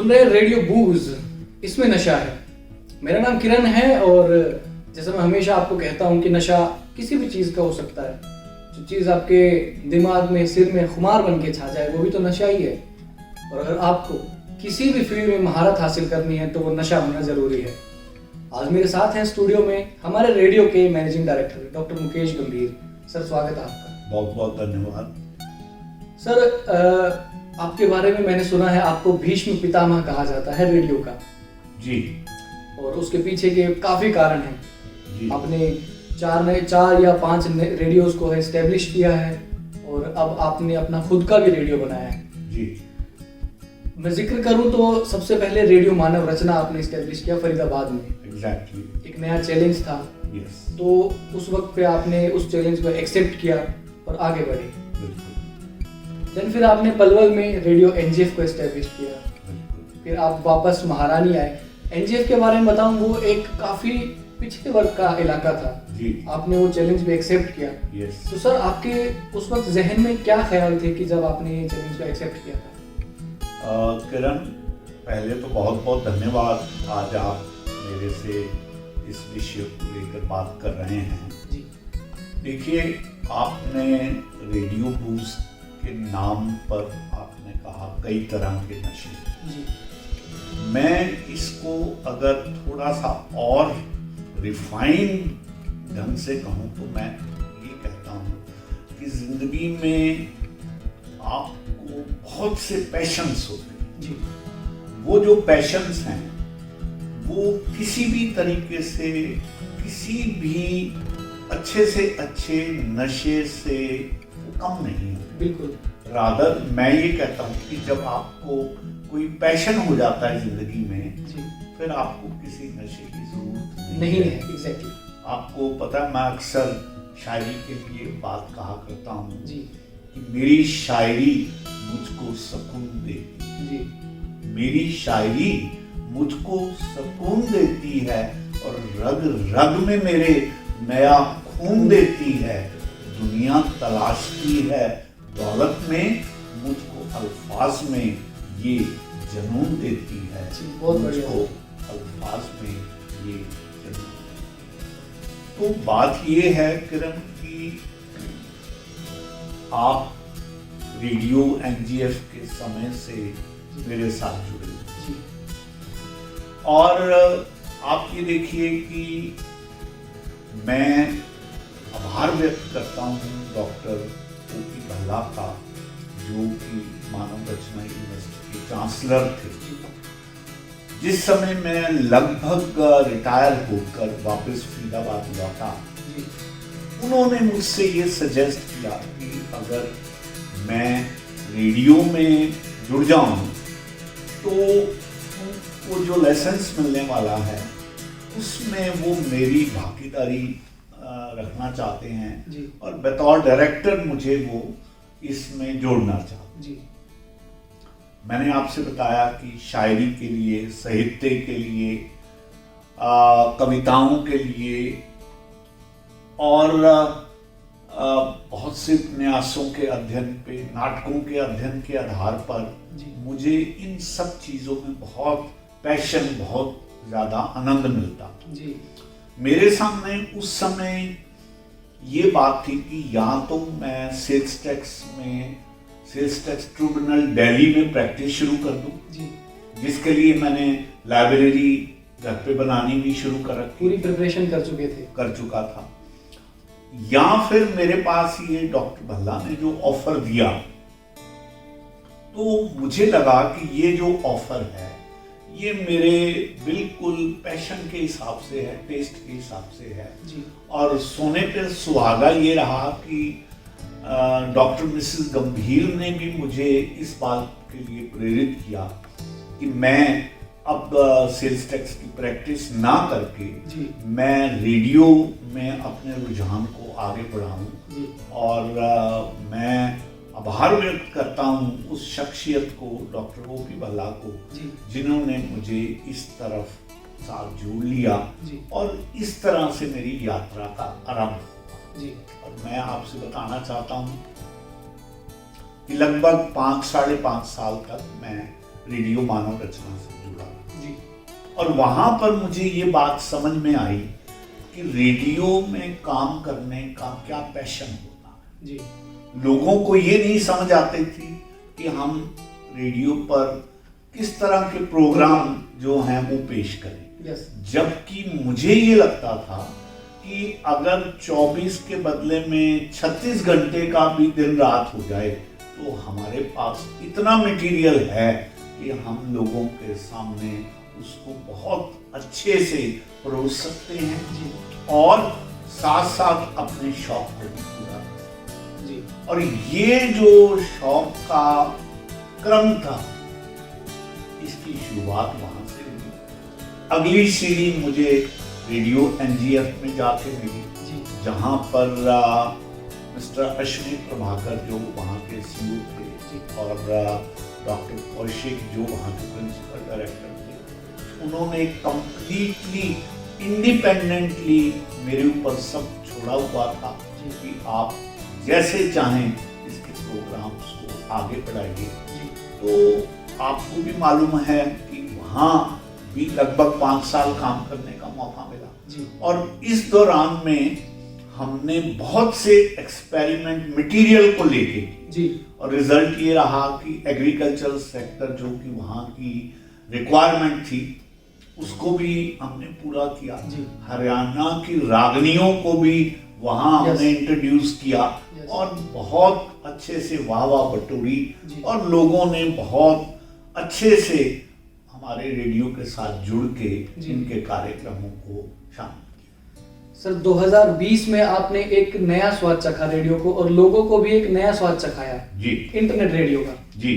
सुन रहे रेडियो बूज, इसमें नशा है। मेरा नाम किरण है और जैसे मैं हमेशा आपको कहता हूँ कि नशा किसी भी चीज़ का हो सकता है। जो चीज़ आपके दिमाग में, सिर में खुमार बन के छा जाए वो भी तो नशा ही है। और अगर आपको किसी भी फील्ड में महारत हासिल करनी है तो वो नशा होना ज़रूरी है। आज मेरे साथ हैं स्टूडियो में हमारे रेडियो के मैनेजिंग डायरेक्टर डॉक्टर मुकेश गंभीर। सर, स्वागत है आपका। बहुत बहुत धन्यवाद। सर, आपके बारे में मैंने सुना है आपको भीष्म पितामह कहा जाता है रेडियो का। जी। और उसके पीछे के काफ़ी कारण हैं। जी। आपने 4 या 5 रेडियोस को एस्टेब्लिश किया है और अब आपने अपना खुद का भी रेडियो बनाया है। जी। मैं जिक्र करूं तो सबसे पहले रेडियो मानव रचना आपने एस्टेब्लिश किया फरीदाबाद में। एग्जैक्टली। एक नया चैलेंज था। यस। तो उस वक्त पे आपने उस चैलेंज को एक्सेप्ट किया और आगे बढ़े। बिल्कुल। देन फिर आपने पलवल में रेडियो एनजीएफ को एस्टेब्लिश किया। बिल्कुल। फिर आप वापस महारानी आए। एनजीएफ के बारे में बताऊं, वो एक काफ़ी पिछड़े वर्ग का इलाका था। जी। आपने वो चैलेंज भी एक्सेप्ट किया। यस। तो सर, आपके उस वक्त जहन में क्या ख्याल थे कि जब आपने ये चैलेंज को एक्सेप्ट किया था? किरण, पहले तो बहुत बहुत धन्यवाद। आज आप मेरे से इस विषय को लेकर बात कर रहे हैं। जी। देखिए, आपने रेडियो बूस्ट के नाम पर आपने कहा कई तरह के नशे। जी। मैं इसको अगर थोड़ा सा और रिफाइन ढंग से कहूँ तो मैं ये कहता हूँ कि जिंदगी में आपको बहुत से पैशंस होते हैं। जी। वो जो पैशंस हैं वो किसी भी तरीके से, किसी भी अच्छे से अच्छे नशे से कम नहीं है। बिल्कुल। रादर मैं ये कहता हूँ कि जब आपको कोई पैशन हो जाता है जिंदगी में, जी। फिर आपको किसी नशे की जरूरत नहीं है। एग्जैक्टली। आपको पता है, मैं अक्सर शायरी के लिए बात कहा करता हूँ जी। कि मेरी शायरी मुझको सुकून देती। जी। मेरी शायरी मुझको सुकून देती है और रग रग में मेरे नया खून देती है। दुनिया तलाशती है दौलत में, मुझको अल्फाज में ये जनून देती है। बहुत बढ़िया। मुझको अल्फाज में ये जनून। तो बात ये है किरण कि आप रेडियो एनजीएफ के समय से मेरे साथ जुड़े जी। और आप ये देखिए कि मैं आभार व्यक्त करता हूँ डॉक्टर ओपी भल्ला का, जो कि मानव रचना यूनिवर्सिटी के चांसलर थे। जिस समय मैं लगभग रिटायर होकर वापस फरीदाबाद लौटा, उन्होंने मुझसे ये सजेस्ट किया कि अगर मैं रेडियो में जुड़ जाऊं तो वो जो लाइसेंस मिलने वाला है उसमें वो मेरी भागीदारी रखना चाहते हैं। जी। और बतौर डायरेक्टर मुझे वो इसमें जोड़ना चाहते। जी। मैंने आपसे बताया कि शायरी के लिए, साहित्य के लिए, कविताओं के लिए और बहुत से उपन्यासों के अध्ययन पे, नाटकों के अध्ययन के आधार पर मुझे इन सब चीज़ों में बहुत पैशन, बहुत ज़्यादा आनंद मिलता। जी। मेरे सामने उस समय ये बात थी कि या तो मैं सेल्स टैक्स ट्रिब्यूनल दिल्ली में प्रैक्टिस शुरू कर दूं, जिसके लिए मैंने लाइब्रेरी घर पे बनानी भी शुरू कर रखी, पूरी प्रिपरेशन कर चुका था, या फिर मेरे पास ये डॉक्टर भल्ला ने जो ऑफर दिया, तो मुझे लगा कि ये जो ऑफर है ये मेरे बिल्कुल पैशन के हिसाब से है, टेस्ट के हिसाब से है। जी। और सोने पे सुहागा ये रहा कि डॉक्टर मिसेस गंभीर ने भी मुझे इस बात के लिए प्रेरित किया कि मैं अब सेल्स टैक्स की प्रैक्टिस ना करके मैं रेडियो में अपने रुझान को आगे बढ़ाऊं। और मैं आभार व्यक्त करता हूं उस शख्सियत को, डॉक्टर ओपी भल्ला को, जिन्होंने मुझे इस तरफ साथ जोड़ लिया और इस तरह से मेरी यात्रा का आरंभ हुआ। और मैं आपसे बताना चाहता हूं कि लगभग 5 साढ़े 5 साल तक मैं रेडियो मानव रचना से जुड़ा जी और वहां पर मुझे ये बात समझ में आई कि रेडियो में काम करने का क्या पैशन होता है। जी लोगों को ये नहीं समझ आती थी कि हम रेडियो पर किस तरह के प्रोग्राम जो हैं वो पेश करें। यस जबकि मुझे ये लगता था कि अगर 24 के बदले में 36 घंटे का भी दिन रात हो जाए तो हमारे पास इतना मटेरियल है कि हम लोगों के सामने उसको बहुत अच्छे से परोस सकते हैं जी और साथ साथ अपने शौक को भी पूरा कर सकते हैं। जी और ये जो शौक का क्रम था, इसकी शुरुआत वहां से हुई। अगली सीढ़ी मुझे रेडियो एनजीएफ में जाके मिली, जी जहां पर मिस्टर अश्विनी प्रभाकर जो वहाँ के सीईओ थे और डॉक्टर कौशिक जो वहाँ के प्रिंसिपल डायरेक्टर थे, उन्होंने कंप्लीटली इंडिपेंडेंटली मेरे ऊपर सब छोड़ा हुआ था कि आप जैसे चाहें इसके प्रोग्राम्स को आगे बढ़ाइए। तो आपको भी मालूम है कि वहाँ भी लगभग 5 साल काम करने का मौका मिला जी और इस दौरान में हमने बहुत से एक्सपेरिमेंट मटेरियल को लेके जी और रिजल्ट ये रहा कि एग्रीकल्चरल सेक्टर जो कि वहाँ की रिक्वायरमेंट थी उसको भी हमने पूरा किया। जी हरियाणा की रागनियों को भी वहाँ हमने इंट्रोड्यूस किया और बहुत अच्छे से वाह वाह बटोरी और लोगों ने बहुत अच्छे से हमारे रेडियो के साथ जुड़ के इनके कार्यक्रमों को शामिल किया। सर 2020 में आपने एक नया स्वाद चखा रेडियो को और लोगों को भी एक नया स्वाद चखाया जी इंटरनेट रेडियो का। जी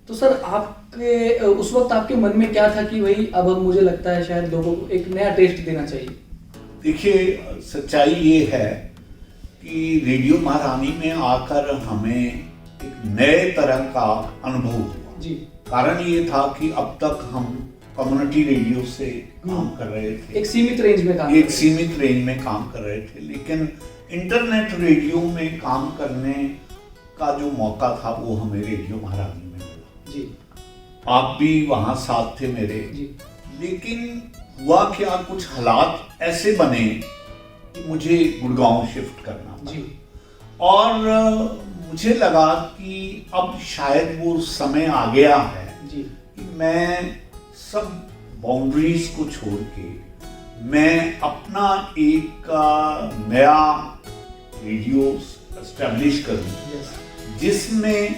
तो सर आपके उस वक्त आपके मन में क्या था कि भाई अब मुझे लगता है शायद लोगों को एक नया टेस्ट देना चाहिए? देखिए, सच्चाई ये है कि रेडियो महारानी में आकर हमें एक नए तरह का अनुभव हुआ। जी कारण ये था कि अब तक हम कम्युनिटी रेडियो से काम कर रहे थे, एक सीमित रेंज में काम एक सीमित रेंज में काम कर रहे थे, लेकिन इंटरनेट रेडियो में काम करने का जो मौका था वो हमें रेडियो महारानी में मिला। जी आप भी वहां साथ थे मेरे। जी लेकिन हुआ क्या, कुछ हालात ऐसे बने कि मुझे गुड़गांव शिफ्ट करना पड़ा। जी और मुझे लगा कि अब शायद वो समय आ गया है जी कि मैं सब बाउंड्रीज को छोड़ के मैं अपना एक नया रेडियो एस्टेब्लिश करूं यस जिसमें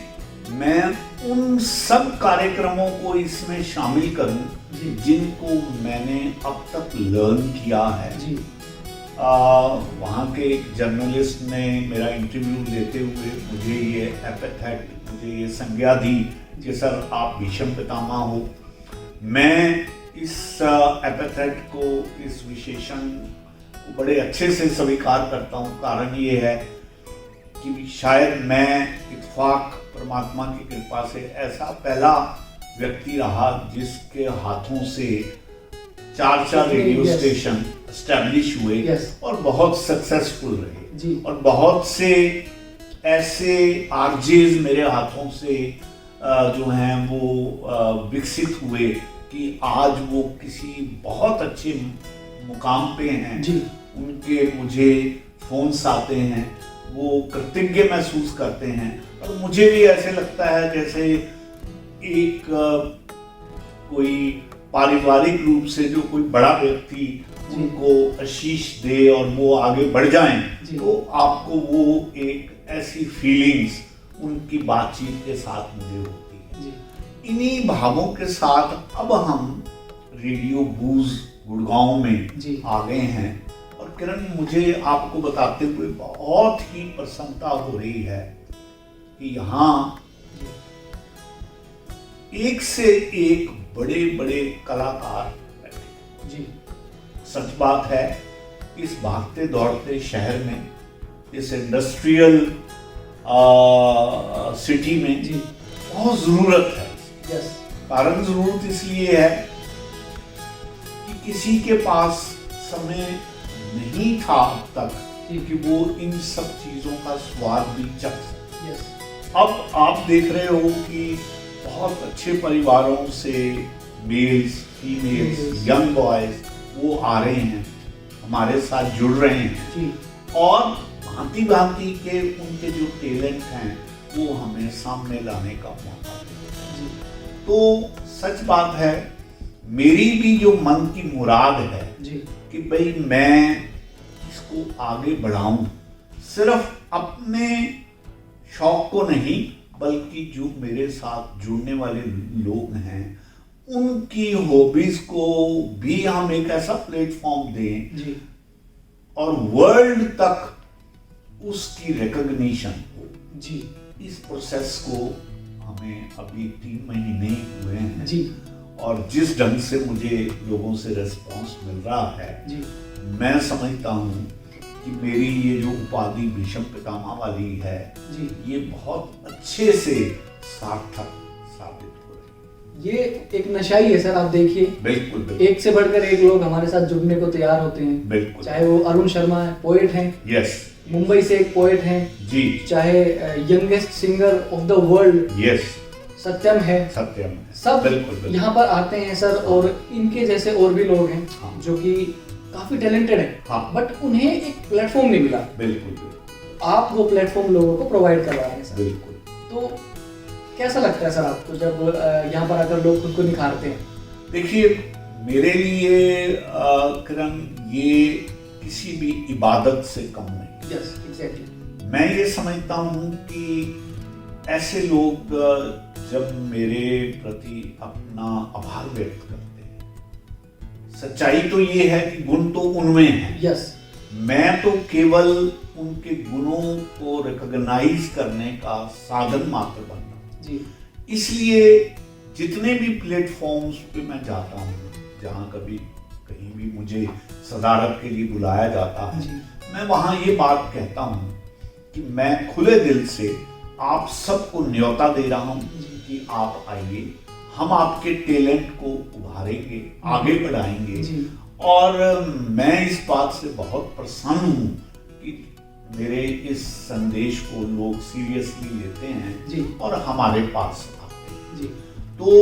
मैं उन सब कार्यक्रमों को इसमें शामिल करूं जी जिनको मैंने अब तक लर्न किया है। जी वहाँ के एक जर्नलिस्ट ने मेरा इंटरव्यू लेते हुए मुझे ये एपिथेट, मुझे ये संज्ञा दी कि सर आप भीष्म पितामह हो। मैं इस एपिथेट को, इस विशेषण को बड़े अच्छे से स्वीकार करता हूँ। कारण ये है कि शायद मैं इत्तेफाक परमात्मा की कृपा से ऐसा पहला व्यक्ति रहा जिसके हाथों से 4 रेडियो स्टेशन एस्टैब्लिश हुए और बहुत सक्सेसफुल रहे और बहुत से ऐसे आरजेज मेरे हाथों से जो हैं वो विकसित हुए कि आज वो किसी बहुत अच्छे मुकाम पे हैं। उनके मुझे फोन्स आते हैं, वो कृतज्ञ महसूस करते हैं और मुझे भी ऐसे लगता है जैसे एक कोई पारिवारिक रूप से जो कोई बड़ा व्यक्ति उनको आशीष दे और वो आगे बढ़ जाएं, तो आपको वो एक ऐसी फीलिंग्स उनकी बातचीत के साथ मुझे होती है। इन्हीं भावों के साथ अब हम रेडियो बूज गुड़गांव में आ गए हैं और किरण, मुझे आपको बताते हुए बहुत ही प्रसन्नता हो रही है कि यहाँ एक से एक बड़े बड़े कलाकार बैठे। जी सच बात है, इस भागते दौड़ते शहर में, इस इंडस्ट्रियल सिटी में बहुत जरूरत है। कारण जरूरत इसलिए है कि किसी के पास समय नहीं था अब तक कि वो इन सब चीजों का स्वाद भी चख सके। अब आप देख रहे हो कि बहुत अच्छे परिवारों से मेल्स, फीमेल्स, यंग बॉयज वो आ रहे हैं, हमारे साथ जुड़ रहे हैं जी और भांति भांति के उनके जो टैलेंट हैं वो हमें सामने लाने का मौका देते हैं। जी तो सच बात है, मेरी भी जो मन की मुराद है जी कि भाई मैं इसको आगे बढ़ाऊं, सिर्फ अपने शौक को नहीं बल्कि जो मेरे साथ जुड़ने वाले लोग हैं उनकी हॉबीज को भी हम एक ऐसा प्लेटफॉर्म दें जी और वर्ल्ड तक उसकी रिकॉग्निशन हो। जी इस प्रोसेस को हमें अभी 3 महीने ही हुए हैं जी और जिस ढंग से मुझे लोगों से रिस्पांस मिल रहा है जी मैं समझता हूँ कि मेरी ये जो उपाधि भीष्म पितामह वाली है जी ये बहुत अच्छे से सार्थक साबित हो रही ये एक नशा ही है सर। आप देखिए है। बिल्कुल बिल्कुल एक से बढ़कर एक लोग हमारे साथ जुड़ने को तैयार होते हैं। बिल्कुल। चाहे वो अरुण शर्मा है, पोएट हैं, यस मुंबई से एक पोएट हैं, जी, चाहे youngest singer of the world yes Satyam है, सत्यम है। सब बिल्कुल बिल्कुल यहाँ पर आते हैं सर। और इनके जैसे और भी लोग हैं हाँ। जो कि काफी टैलेंटेड है हाँ। बट उन्हें एक प्लेटफॉर्म नहीं मिला। बिल्कुल बिल्कुल आप वो प्लेटफॉर्म लोगों को प्रोवाइड करवा रहे हैं सर। बिल्कुल। तो कैसा लगता है सर आपको जब यहाँ पर आकर लोग खुद को निखारते हैं? देखिए मेरे लिए किरण ये किसी भी इबादत से कम नहीं। Yes exactly. मैं ये समझता हूँ कि ऐसे लोग जब मेरे प्रति अपना आभार व्यक्त करते हैं, सच्चाई तो ये है कि गुण तो उनमें है। यस मैं तो केवल उनके गुणों को रिकॉग्नाइज करने का साधन मात्र बनता हूँ। जी इसलिए जितने भी प्लेटफॉर्म्स पे मैं जाता हूँ, जहाँ कभी कहीं भी मुझे सदारत के लिए बुलाया जाता है, जी मैं वहाँ ये बात कहता हूँ कि मैं खुले दिल से आप सबको न्योता दे रहा हूँ कि आप आइए, हम आपके टैलेंट को उभारेंगे, आगे बढ़ाएंगे। जी और मैं इस बात से बहुत प्रसन्न हूँ कि मेरे इस संदेश को लोग सीरियसली लेते हैं जी और हमारे पास आते हैं। जी तो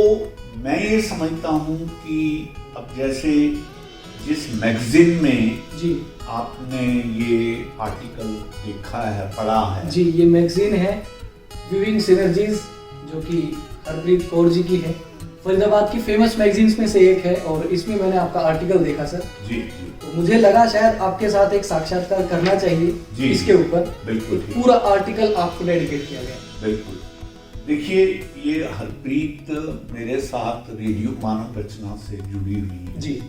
मैं ये समझता हूँ कि अब जैसे जिस मैगजीन में जी आपने ये आर्टिकल देखा है, पढ़ा है, जी ये मैगजीन है विविंग सिनर्जीज जो कि हरप्रीत कौर जी की है, फरीदाबाद की फेमस मैगजीन्स में से एक है। और इसमें मैंने आपका आर्टिकल देखा सर, जी जी तो मुझे लगा शायद आपके साथ एक साक्षात्कार करना चाहिए जी इसके ऊपर। बिल्कुल ठीक। पूरा आर्टिकल आपको डेडिकेट किया गया। बिल्कुल। देखिए ये हरप्रीत मेरे साथ रेडियो मानव रचना से जुड़ी हुई है। जी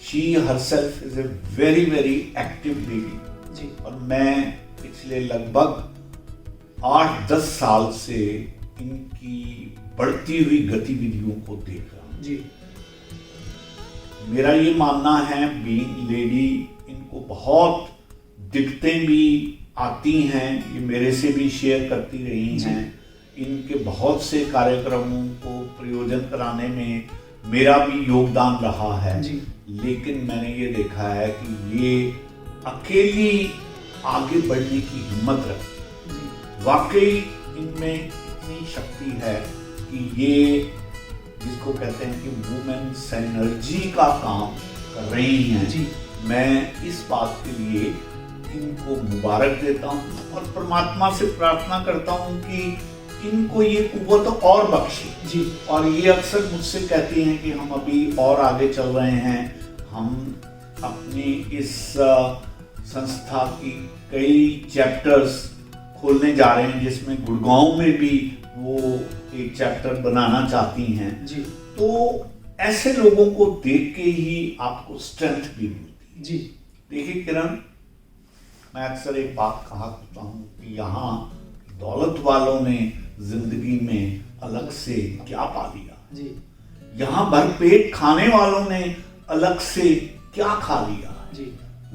she herself is a very very active lady जी और मैं पिछले लगभग 8-10 साल से इनकी बढ़ती हुई गतिविधियों को देख रहा हूँ। जी मेरा ये मानना है बीइंग लेडी, इनको बहुत दिक्कतें भी आती हैं, ये मेरे से भी शेयर करती रही जी। हैं। इनके बहुत से कार्यक्रमों को प्रयोजन कराने में मेरा भी योगदान रहा है। जी लेकिन मैंने ये देखा है कि ये अकेली आगे बढ़ने की हिम्मत रखती है। जी वाकई इनमें इतनी शक्ति है कि ये जिसको कहते हैं कि वुमेन एनर्जी का काम कर रही हैं। जी मैं इस बात के लिए इनको मुबारक देता हूँ और परमात्मा से प्रार्थना करता हूँ कि इनको ये कुव्वत और बख्शे। जी और ये अक्सर मुझसे कहती हैं कि हम अभी और आगे चल रहे हैं, हम अपनी इस संस्था की कई चैप्टर्स खोलने जा रहे हैं जिसमें गुड़गांव में भी वो एक चैप्टर बनाना चाहती हैं। जी तो ऐसे लोगों को देख के ही आपको स्ट्रेंथ भी मिलती है। जी देखिए किरण, मैं अक्सर एक बात कहा करता हूँ कि यहाँ दौलत वालों ने जिंदगी में अलग से क्या पा लिया, जी यहाँ भरपेट खाने वालों ने अलग से क्या खा लिया। जी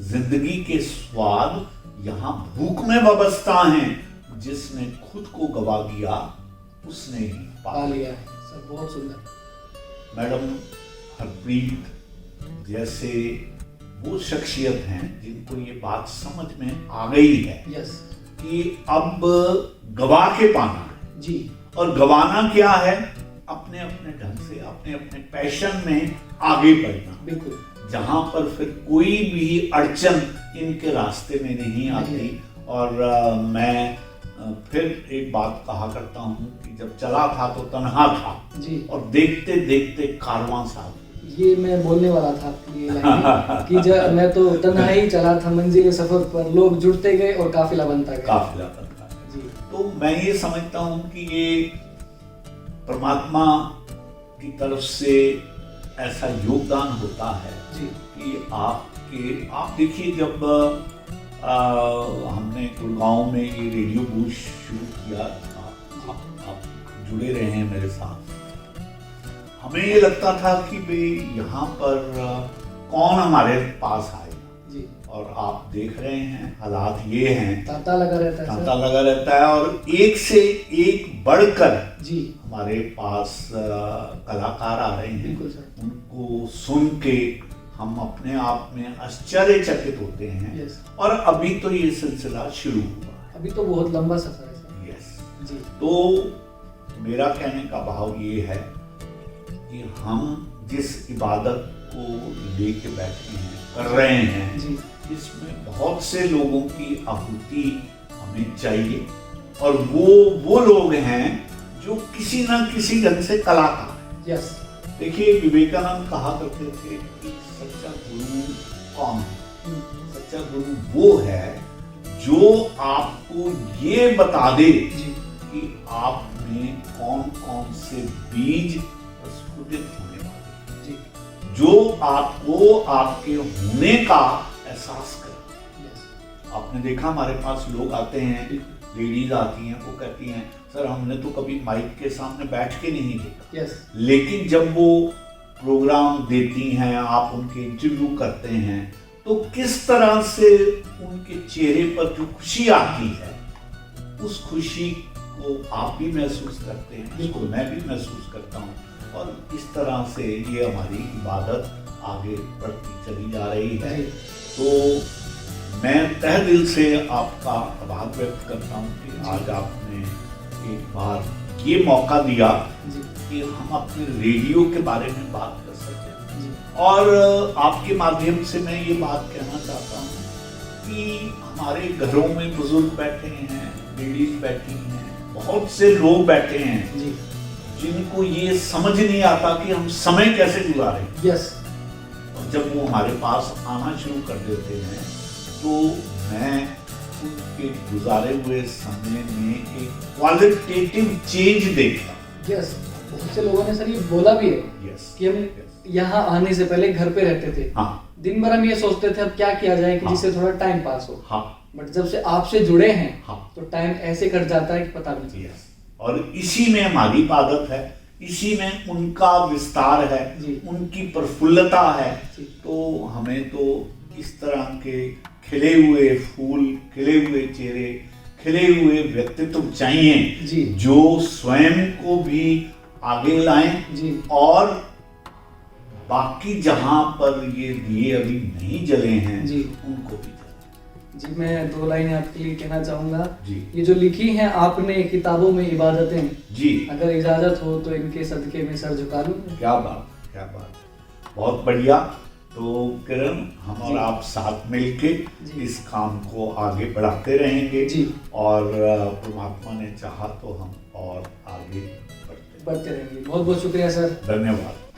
जिंदगी के स्वाद यहाँ भूख में वाबस्ता हैं, जिसने खुद को गवा दिया उसने ही पा लिया है सर। बहुत सुंदर। मैडम हरप्रीत जैसे वो शख्सियत हैं जिनको ये बात समझ में आ गई है यस कि अब गवा के पाना है जी और गवाना क्या है, अपने अपने ढंग से अपने अपने पैशन में आगे बढ़ना, बिल्कुल, जहां पर फिर कोई भी अड़चन इनके रास्ते में नहीं आती। और मैं फिर एक बात कहा करता हूँ कि जब चला था तो तन्हा था जी, और देखते देखते कारवां साथ। ये मैं बोलने वाला था आपकी ये लाइन कि जब मैं तो तन्हा ही चला था मंजिल सफर पर, लोग जुड़ते गए और काफिला बनता गया। काफिला बनता है जी। तो मैं ये समझता हूँ कि ये परमात्मा की तरफ से ऐसा योगदान होता है जी, कि आप देखिए, जब हमने गुड़गांव में ये रेडियो बूथ शुरू किया था, आप जुड़े रहे हैं मेरे साथ, हमें ये लगता था कि भाई यहाँ पर कौन हमारे पास आएगा जी, और आप देख रहे हैं हालात ये हैं, तांता लगा रहता है तांता लगा रहता है और एक से एक बढ़कर जी, हमारे पास कलाकार आ रहे हैं। बिल्कुल सर, उनको सुन के हम अपने आप में आश्चर्यचकित होते हैं। यस, और अभी तो ये सिलसिला शुरू हुआ है। अभी तो बहुत लंबा सफर है सर। यस जी, तो मेरा कहने का भाव ये है कि हम जिस इबादत को लेके बैठे हैं, कर रहे हैं, जी, इसमें बहुत से लोगों की आहुति हमें चाहिए और वो लोग हैं जो किसी न किसी ढंग से कलाकार हैं। यस, देखिए, विवेकानंद कहा करते थे कि सच्चा गुरु कौन है? सच्चा गुरु वो है जो आपको ये बता दे जी, कि आप में कौन कौन से बीज प्रस्फुटित होने वाले हैं, जी, जो आपको आपके होने का एहसास करे। यस, आपने देखा हमारे पास लोग आते हैं, लेडीज आती हैं, वो कहती हैं सर हमने तो कभी माइक के सामने बैठ के नहीं देखा, यस, लेकिन जब वो प्रोग्राम देती हैं, आप उनके इंटरव्यू करते हैं, तो किस तरह से उनके चेहरे पर जो खुशी आती है, उस खुशी को आप भी महसूस करते हैं, इसको मैं भी महसूस करता हूँ और इस तरह से ये हमारी इबादत आगे बढ़ती चली जा रही है। तो मैं तहे दिल से आपका आभार व्यक्त करता हूँ कि आज आपने एक बार ये मौका दिया जी, कि हम अपने रेडियो के बारे में बात कर सकें। जी, और आपके माध्यम से मैं ये बात कहना चाहता हूँ कि हमारे घरों में बुजुर्ग बैठे हैं, लेडीज बैठी हैं, बहुत से लोग बैठे हैं जी, जिनको ये समझ नहीं आता कि हम समय कैसे गुजारें। यस, और जब वो हमारे पास आना शुरू कर देते हैं तो मैं उनके गुजारे हुए समय में एक क्वालिटेटिव चेंज देखता हूँ। यस, बहुत से लोगों ने सर ये बोला भी है यस कि हम यहाँ आने से पहले घर पे रहते थे, हाँ दिन भर हम ये सोचते थे अब क्या किया जाए कि हाँ, जिससे थोड़ा टाइम पास हो, हाँ, बट जब से आपसे जुड़े हैं हाँ, तो टाइम ऐसे कट जाता है कि पता नहीं चलता। यस। और इसी में हमारी इबादत है, इसी में उनका विस्तार है, जी, उनकी प्रफुल्लता है। जी, तो हमें तो इस तरह के खिले हुए फूल, खिले हुए चेहरे, खिले हुए व्यक्तित्व चाहिए जी, जो स्वयं को भी आगे लाएं जी, और बाकी जहां पर ये दिए अभी नहीं जले हैं जी, उनको भी जलाएं। जी। मैं दो लाइनें आपके लिए कहना चाहूंगा। जी, ये जो लिखी हैं आपने किताबों में इबादतें, जी, अगर इजाजत हो तो इनके सदके में सर झुका लूं। क्या बात, क्या बात, बहुत बढ़िया। तो किरण, हम और जी, आप साथ मिलके जी, इस काम को आगे बढ़ाते रहेंगे जी, और परमात्मा ने चाहा तो हम और आगे बढ़ते बढ़ते रहेंगे। बहुत बहुत शुक्रिया सर। धन्यवाद।